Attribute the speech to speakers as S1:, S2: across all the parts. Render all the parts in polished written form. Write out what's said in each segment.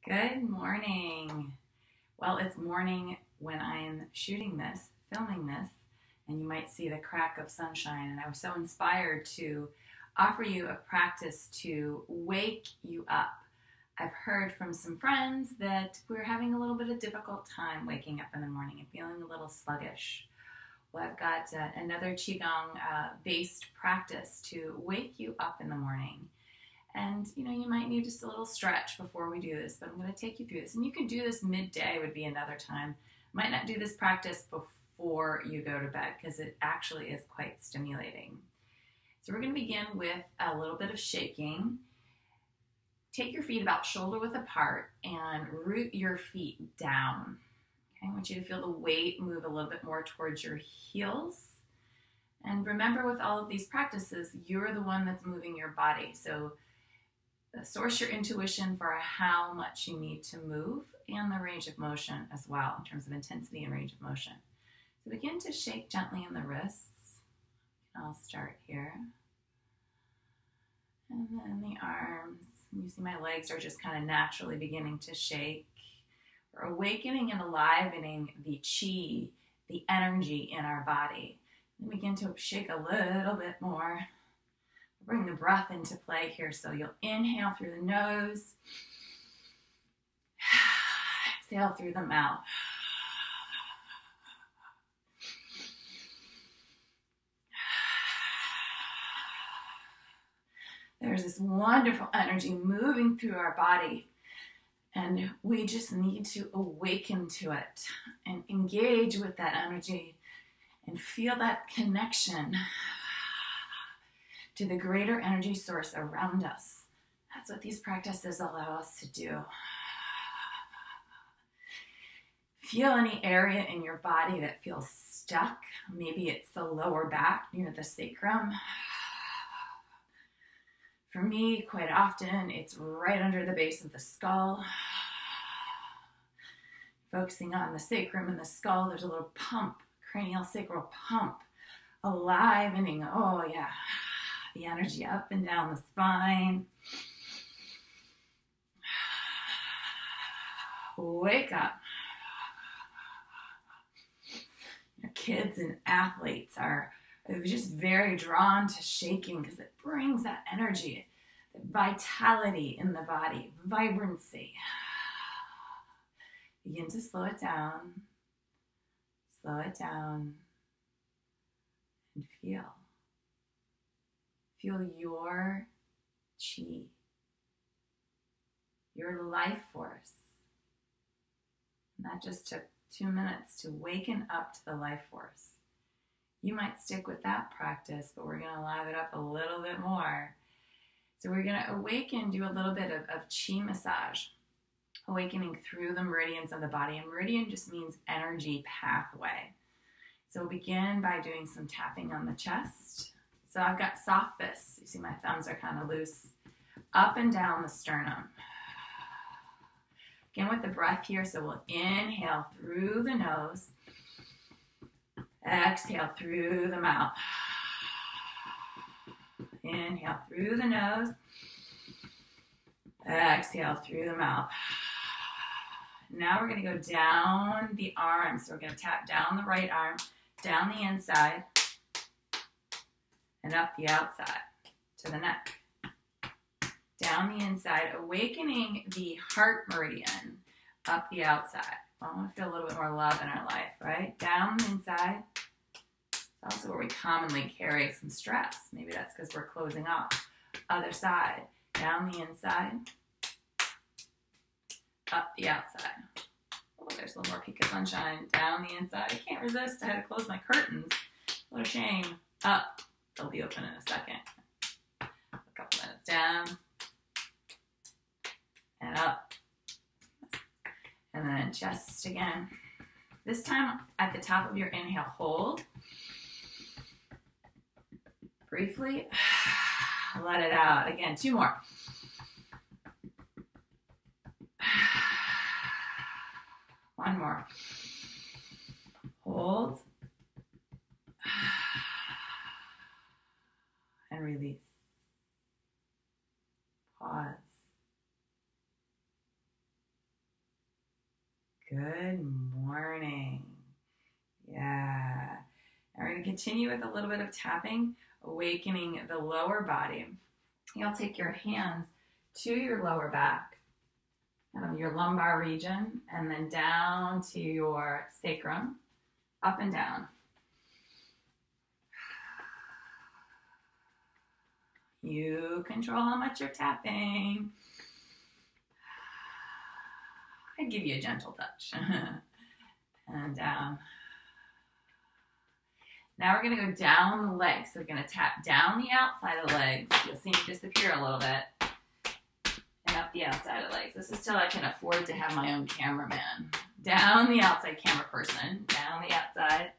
S1: Good morning. Well, it's morning when I'm shooting this, filming this, and you might see the crack of sunshine. And I was so inspired to offer you a practice to wake you up. I've heard from some friends that we're having a little bit of difficult time waking up in the morning and feeling a little sluggish. Well, I've got another Qigong based practice to wake you up in the morning. And you might need just a little stretch before we do this, but I'm going to take you through this. And you can do this midday, would be another time. Might not do this practice before you go to bed because it actually is quite stimulating. So we're going to begin with a little bit of shaking. Take your feet about shoulder width apart and root your feet down. Okay, I want you to feel the weight move a little bit more towards your heels. And remember, with all of these practices, you're the one that's moving your body. So source your intuition for how much you need to move and the range of motion as well in terms of intensity and range of motion. So begin to shake gently in the wrists. I'll start here. And then the arms. You see my legs are just kind of naturally beginning to shake. We're awakening and enlivening the chi, the energy in our body. And begin to shake a little bit more. Bring the breath into play here. So you'll inhale through the nose, exhale through the mouth. There's this wonderful energy moving through our body, and we just need to awaken to it and engage with that energy and feel that connection to the greater energy source around us. That's what these practices allow us to do. Feel any area in your body that feels stuck. Maybe it's the lower back near the sacrum. For me, quite often, it's right under the base of the skull. Focusing on the sacrum and the skull, there's a little pump, cranial sacral pump, alivening, oh yeah, the energy up and down the spine. Wake up. Kids and athletes are just very drawn to shaking because it brings that energy, the vitality in the body, vibrancy. Begin to slow it down, and feel. Feel your chi, your life force. And that just took 2 minutes to waken up to the life force. You might stick with that practice, but we're going to live it up a little bit more. So we're going to awaken, do a little bit of chi massage, awakening through the meridians of the body. And meridian just means energy pathway. So we'll begin by doing some tapping on the chest. So I've got soft fists. You see my thumbs are kind of loose. Up and down the sternum. Again with the breath here. So we'll inhale through the nose. Exhale through the mouth. Inhale through the nose. Exhale through the mouth. Now we're going to go down the arms. So we're going to tap down the right arm, down the inside, and up the outside to the neck. Down the inside, awakening the heart meridian, up the outside. I want to feel a little bit more love in our life, right? Down the inside. It's also where we commonly carry some stress. Maybe that's because we're closing off. Other side, down the inside, up the outside. Oh, there's a little more peak of sunshine. Down the inside. I can't resist. I had to close my curtains. What a shame. Up. They'll be open in a second. A couple minutes down. And up. And then chest again. This time at the top of your inhale, hold. Briefly. Let it out. Again, 2 more. One more. Hold. And release. Pause. Good morning. Yeah. Now we're going to continue with a little bit of tapping, awakening the lower body. You'll take your hands to your lower back, your lumbar region, and then down to your sacrum, up and down. You control how much you're tapping. I give you a gentle touch. And down. Now we're going to go down the legs. So we're going to tap down the outside of the legs. You'll see me disappear a little bit. And up the outside of the legs. This is till I can afford to have my own cameraman. Down the outside, camera person. Down the outside.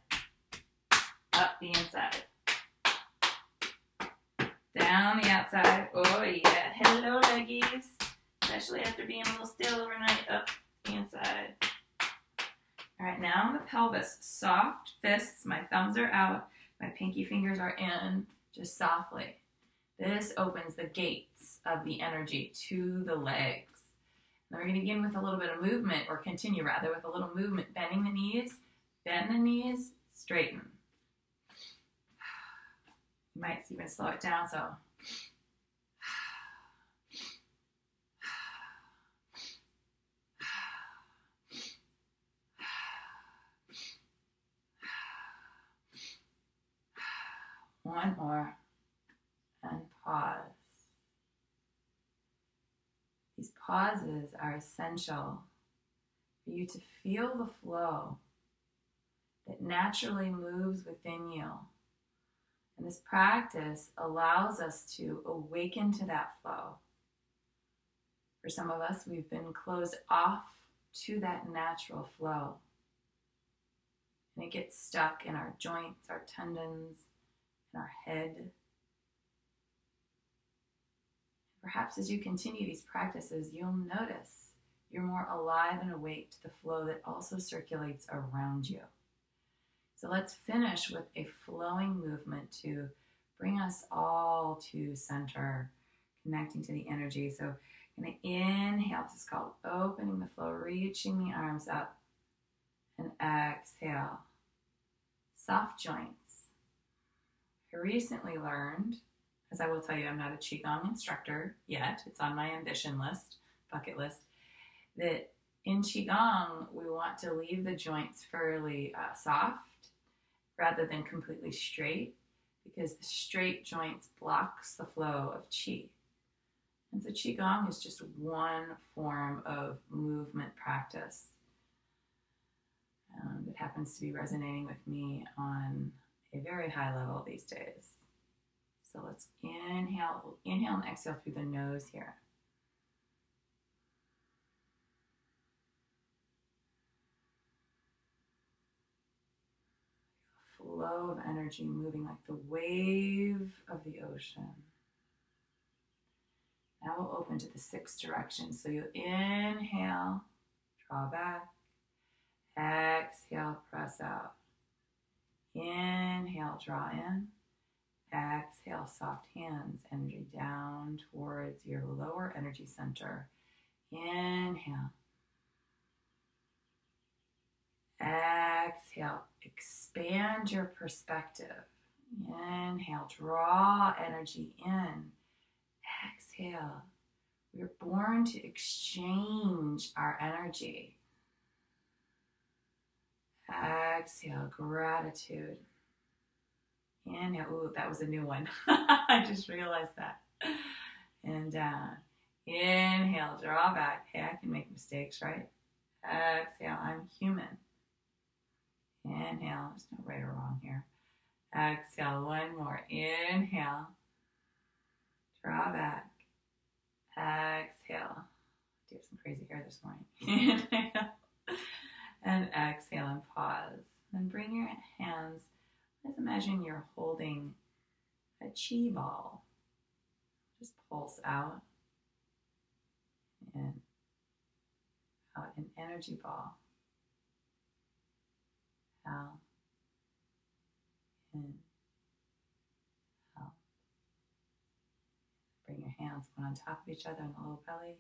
S1: Up the inside. Down the outside. Oh yeah. Hello leggies. Especially after being a little still overnight. Up the inside. All right, now on the pelvis, soft fists, my thumbs are out, my pinky fingers are in, just softly. This opens the gates of the energy to the legs. Then we're going to begin with a little bit of movement, or continue rather with a little movement, bending the knees, bend the knees, straighten. You might even slow it down, so. One more, and pause. These pauses are essential for you to feel the flow that naturally moves within you. And this practice allows us to awaken to that flow. For some of us, we've been closed off to that natural flow. And it gets stuck in our joints, our tendons, our head. Perhaps as you continue these practices, you'll notice you're more alive and awake to the flow that also circulates around you. So let's finish with a flowing movement to bring us all to center, connecting to the energy. So I'm going to inhale. This is called opening the flow, reaching the arms up, and exhale. Soft joints. I recently learned, as I will tell you, I'm not a Qigong instructor yet. It's on my ambition list, bucket list, that in Qigong, we want to leave the joints fairly soft rather than completely straight, because the straight joints blocks the flow of Qi. And so Qigong is just one form of movement practice that happens to be resonating with me on a very high level these days. So let's inhale and exhale through the nose here. Flow of energy moving like the wave of the ocean. Now we'll open to the 6 directions. So you inhale, draw back, exhale, press out. Inhale, draw in. Exhale, soft hands, energy down towards your lower energy center. Inhale. Exhale, expand your perspective. Inhale, draw energy in. Exhale. We're born to exchange our energy. Exhale, gratitude. Inhale. Ooh, that was a new one. I just realized that. And down. Inhale, draw back. Hey, I can make mistakes, right? Exhale, I'm human. Inhale, there's no right or wrong here. Exhale, one more. Inhale, draw back. Exhale. I do have some crazy hair this morning. Inhale. And exhale and pause. Then bring your hands. Let's imagine you're holding a chi ball. Just pulse out and out an energy ball. Out, in, out. Bring your hands one on top of each other in the low belly.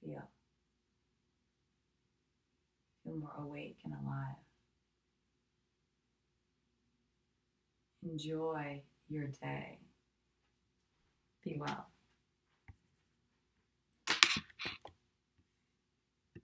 S1: feel. Feel more awake and alive. Enjoy your day. Be well.